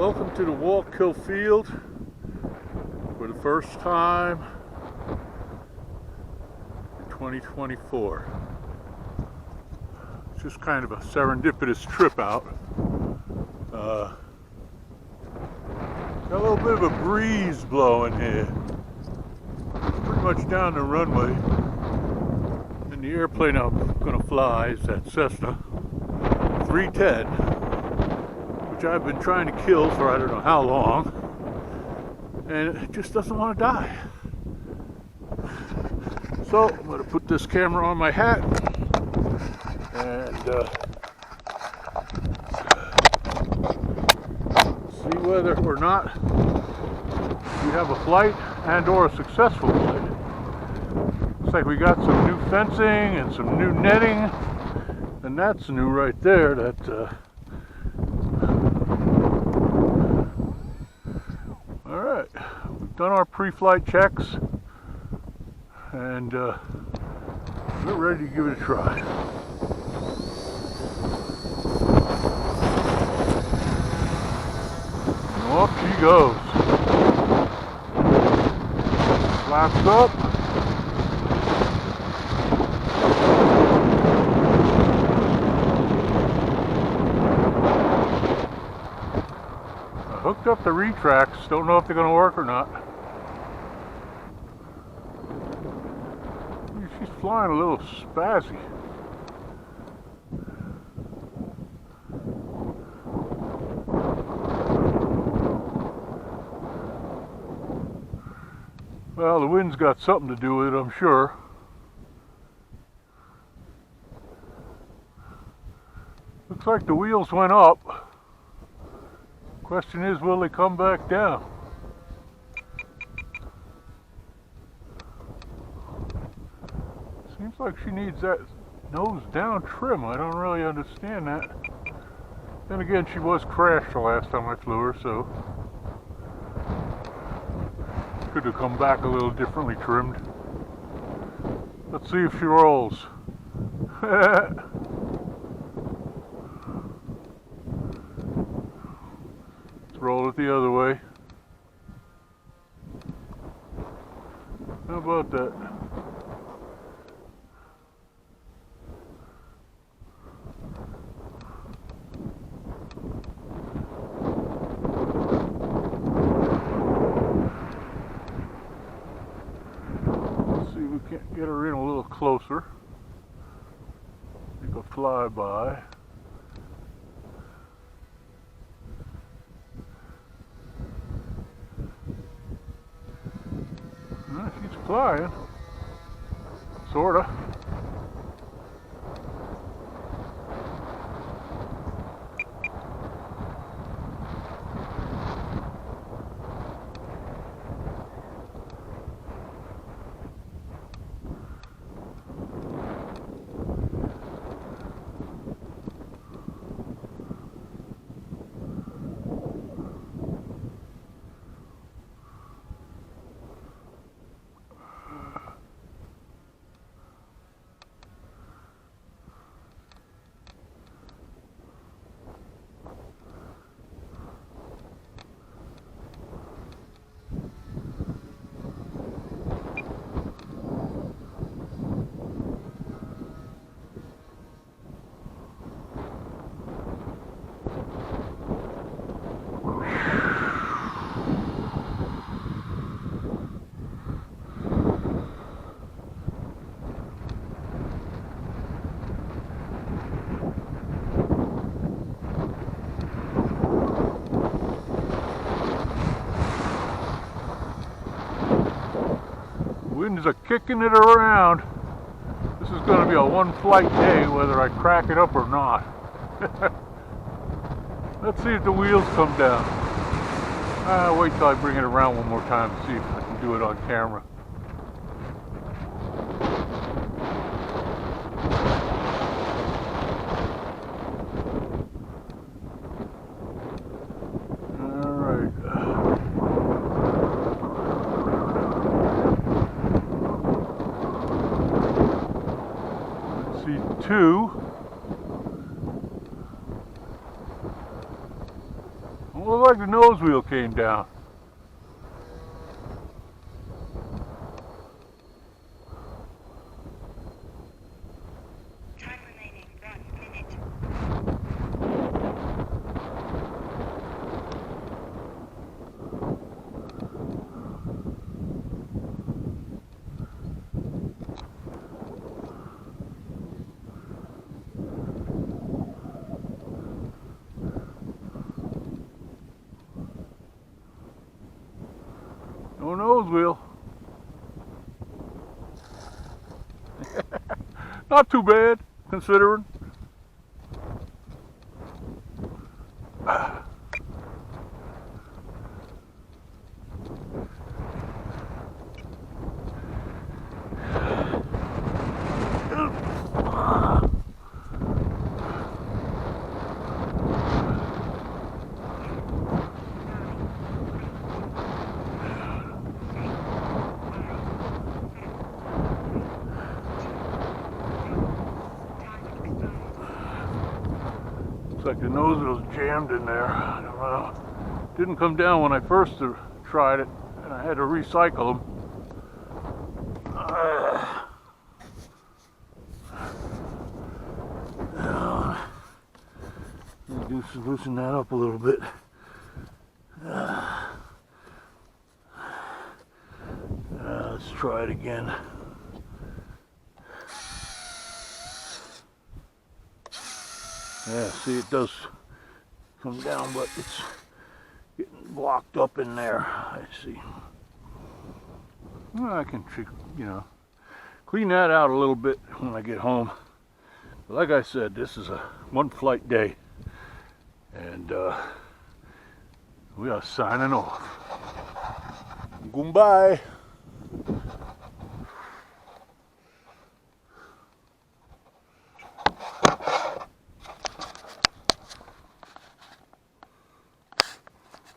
Welcome to the Wallkill field for the first time in 2024. It's just kind of a serendipitous trip out. Got a little bit of a breeze blowing here. It's pretty much down the runway. And the airplane I'm going to fly is that Cessna 310. Which I've been trying to kill for I don't know how long, and it just doesn't want to die. So I'm going to put this camera on my hat and see whether or not we have a flight and or a successful flight. Looks like we got some new fencing and some new netting, and that's new right there. That Alright, we've done our pre-flight checks and we're ready to give it a try. And off she goes. Flaps up. Hooked up the retracts, don't know if they're going to work or not. She's flying a little spazzy. Well, the wind's got something to do with it, I'm sure. Looks like the wheels went up. Question is, will they come back down? Seems like she needs that nose down trim. I don't really understand that. Then again, she was crashed the last time I flew her, so could have come back a little differently trimmed. Let's see if she rolls. Roll it the other way. How about that? Let's see if we can't get her in a little closer. Take a flyby. She's flying, sorta. Winds are kicking it around. This is going to be a one-flight day, whether I crack it up or not. Let's see if the wheels come down. Wait till I bring it around one more time to see if I can do it on camera. Looked like the nose wheel came down. Time remaining 1 minute. No nose wheel. Not too bad, considering. Looks like the nose wheel's jammed in there. I don't know. Didn't come down when I first tried it, and I had to recycle them. Loosen that up a little bit. Let's try it again. Yeah, see, it does come down, but it's getting blocked up in there. I see. Well, I can, clean that out a little bit when I get home. But like I said, this is a one-flight day, and we are signing off. Goodbye.